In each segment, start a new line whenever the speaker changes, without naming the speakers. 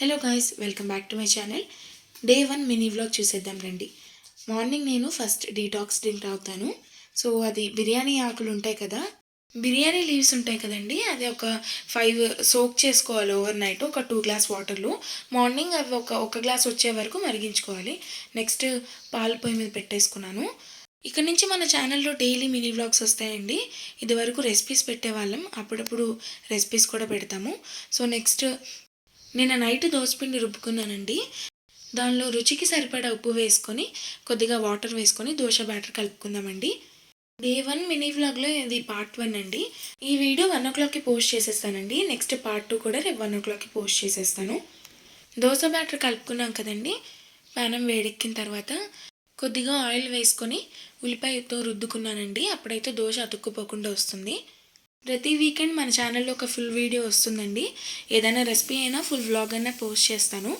Hello guys, welcome back to my channel. Day 1 mini vlog చూసేద్దాం రండి. Morning నేను first detox drink తాగుతాను. So అది బిర్యానీ ఆకులు ఉంటాయి కదా, బిర్యానీ లీవ్స్ ఉంటాయి కదండి, అది ఒక 5 సోక్ చేసుకోవాలి ఓవర్ నైట్ ఒక 2 గ్లాస్ వాటర్లో. మార్నింగ్ అవి ఒక గ్లాస్ వచ్చే వరకు మరిగించుకోవాలి. నెక్స్ట్ పాలు పొయ్యి మీద పెట్టేసుకున్నాను. ఇక్కడ నుంచి మన ఛానల్లో డైలీ మినీ వ్లాగ్స్ వస్తాయండి. ఇది వరకు రెసిపీస్ పెట్టేవాళ్ళం, అప్పుడప్పుడు రెసిపీస్ కూడా పెడతాము. సో నెక్స్ట్ నేను నైట్ దోసపిండి రుబ్బుకున్నానండి. దానిలో రుచికి సరిపడా ఉప్పు వేసుకొని కొద్దిగా వాటర్ వేసుకొని దోశ బ్యాటర్ కలుపుకుందామండి. డే 1 మినీ వ్లాగ్లో ఇది పార్ట్ 1 అండి. ఈ వీడియో 1 o'clockకి పోస్ట్ చేసేస్తానండి. నెక్స్ట్ పార్ట్ 2 కూడా రేపు 1 o'clockకి పోస్ట్ చేసేస్తాను. దోశ బ్యాటర్ కలుపుకున్నాం కదండి. పానం వేడెక్కిన తర్వాత కొద్దిగా ఆయిల్ వేసుకొని ఉల్లిపాయతో రుద్దుకున్నానండి. అప్పుడైతే దోశ అతుక్కుపోకుండా వస్తుంది. ప్రతి వీకెండ్ మన ఛానల్లో ఒక ఫుల్ వీడియో వస్తుందండి. ఏదైనా రెసిపీ అయినా ఫుల్ వ్లాగ్ అయినా పోస్ట్ చేస్తాను.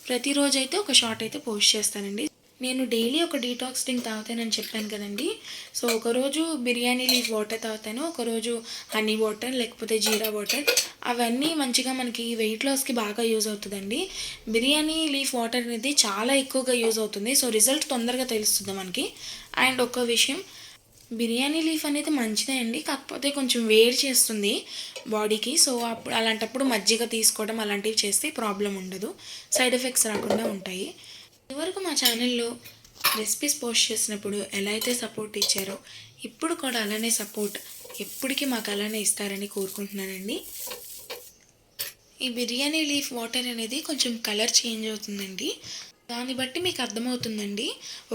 ప్రతిరోజు అయితే ఒక షార్ట్ అయితే పోస్ట్ చేస్తానండి. నేను డైలీ ఒక డీటాక్స్ డ్రింక్ తాగుతానని చెప్పాను కదండి. సో ఒకరోజు బిర్యానీ లీఫ్ వాటర్ తాగుతాను, ఒకరోజు హనీ వాటర్ లేకపోతే జీరా వాటర్. అవన్నీ మంచిగా మనకి వెయిట్ లాస్కి బాగా యూజ్ అవుతుందండి. బిర్యానీ లీఫ్ వాటర్ అనేది చాలా ఎక్కువగా యూజ్ అవుతుంది. సో రిజల్ట్ తొందరగా తెలుస్తుంది మనకి. అండ్ ఒక విషయం, బిర్యానీ లీఫ్ అనేది మంచిదే అండి, కాకపోతే కొంచెం వేడి చేస్తుంది బాడీకి. సో అప్పుడు అలాంటప్పుడు మజ్జిగ తీసుకోవడం అలాంటివి చేస్తే ప్రాబ్లం ఉండదు, సైడ్ ఎఫెక్ట్స్ రాకుండా ఉంటాయి. ఇదివరకు మా ఛానల్లో రెసిపీస్ పోస్ట్ చేసినప్పుడు ఎలా అయితే సపోర్ట్ ఇచ్చారో ఇప్పుడు కూడా అలానే సపోర్ట్ ఎప్పటికీ మాకు అలానే ఇస్తారని కోరుకుంటున్నానండి. ఈ బిర్యానీ లీఫ్ వాటర్ అనేది కొంచెం కలర్ చేంజ్ అవుతుందండి. దాన్ని బట్టి మీకు అర్థమవుతుందండి.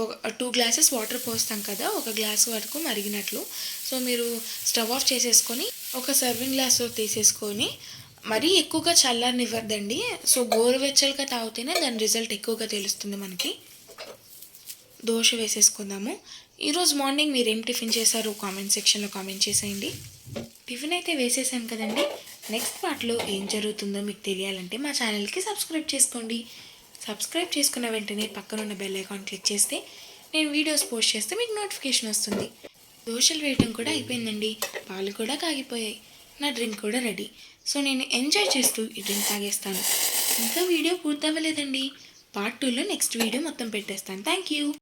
ఒక 2 గ్లాసెస్ వాటర్ పోస్తాం కదా, ఒక గ్లాస్ వరకు మరిగినట్లు. సో మీరు స్టవ్ ఆఫ్ చేసేసుకొని ఒక సర్వింగ్ గ్లాస్లో తీసేసుకొని మరీ ఎక్కువగా చల్లారనివ్వద్దండి. సో గోరువెచ్చలుగా తాగితేనే దాని రిజల్ట్ ఎక్కువగా తెలుస్తుంది మనకి. దోశ వేసేసుకుందాము. ఈరోజు మార్నింగ్ మీరు ఏం టిఫిన్ చేశారో కామెంట్ సెక్షన్లో కామెంట్ చేసేయండి. టిఫిన్ అయితే వేసేసాను కదండి. నెక్స్ట్ పార్ట్లో ఏం జరుగుతుందో మీకు తెలియాలంటే మా ఛానల్కి సబ్స్క్రైబ్ చేసుకోండి. సబ్స్క్రైబ్ చేసుకున్న వెంటనే పక్కనున్న బెల్ ఐకాన్ క్లిక్ చేస్తే నేను వీడియోస్ పోస్ట్ చేస్తే మీకు నోటిఫికేషన్ వస్తుంది. దోశలు వేయటం కూడా అయిపోయిందండి, పాలు కూడా కాగిపోయాయి, నా డ్రింక్ కూడా రెడీ. సో నేను ఎంజాయ్ చేస్తూ ఈ డ్రింక్ తాగేస్తాను. ఇంకా వీడియో పూర్తవ్వలేదండి. పార్ట్ 2లో నెక్స్ట్ వీడియో మొత్తం పెట్టేస్తాను. Thank you.